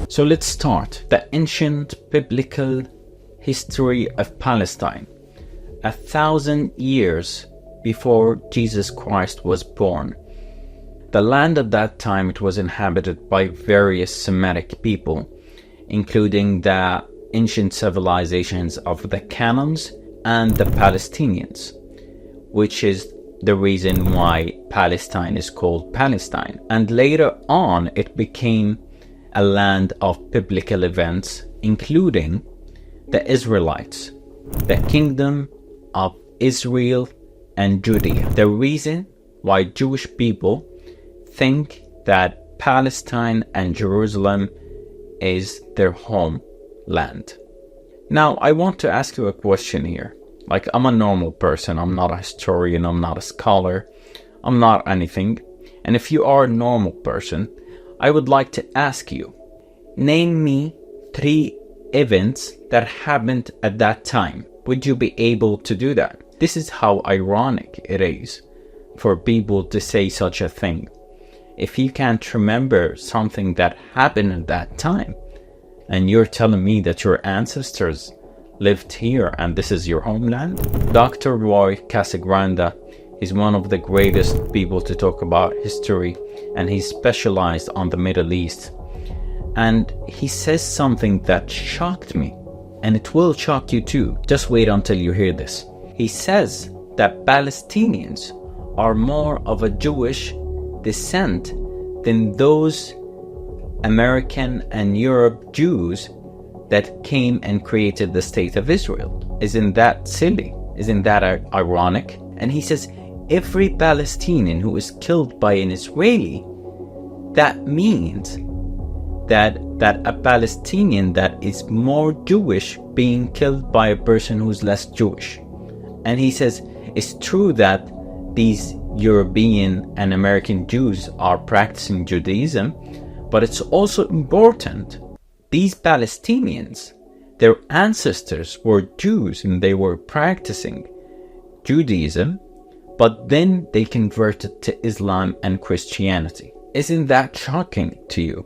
So let's start. The ancient biblical history of Palestine. 1,000 years before Jesus Christ was born. The land at that time, it was inhabited by various Semitic people, including the ancient civilizations of the Canaans and the Palestinians, which is the reason why Palestine is called Palestine. And later on, it became a land of biblical events, including the Israelites, the kingdom of Israel and Judea. The reason why Jewish people think that Palestine and Jerusalem is their homeland. Now, I want to ask you a question here. Like, I'm a normal person. I'm not a historian. I'm not a scholar. I'm not anything. And if you are a normal person, I would like to ask you, name me 3 events that happened at that time. Would you be able to do that? This is how ironic it is for people to say such a thing. If you can't remember something that happened at that time, and you're telling me that your ancestors lived here and this is your homeland? Dr. Roy Casagrande is one of the greatest people to talk about history, and he's specialized on the Middle East. And he says something that shocked me, and it will shock you too. Just wait until you hear this. He says that Palestinians are more of a Jewish descent than those American and Europe Jews that came and created the state of Israel. Isn't that silly? Isn't that ironic? And he says every Palestinian who is killed by an Israeli, that means that a Palestinian that is more Jewish being killed by a person who's less Jewish. And he says it's true that these European and American Jews are practicing Judaism, but it's also important. These Palestinians, their ancestors were Jews and they were practicing Judaism, but then they converted to Islam and Christianity. Isn't that shocking to you?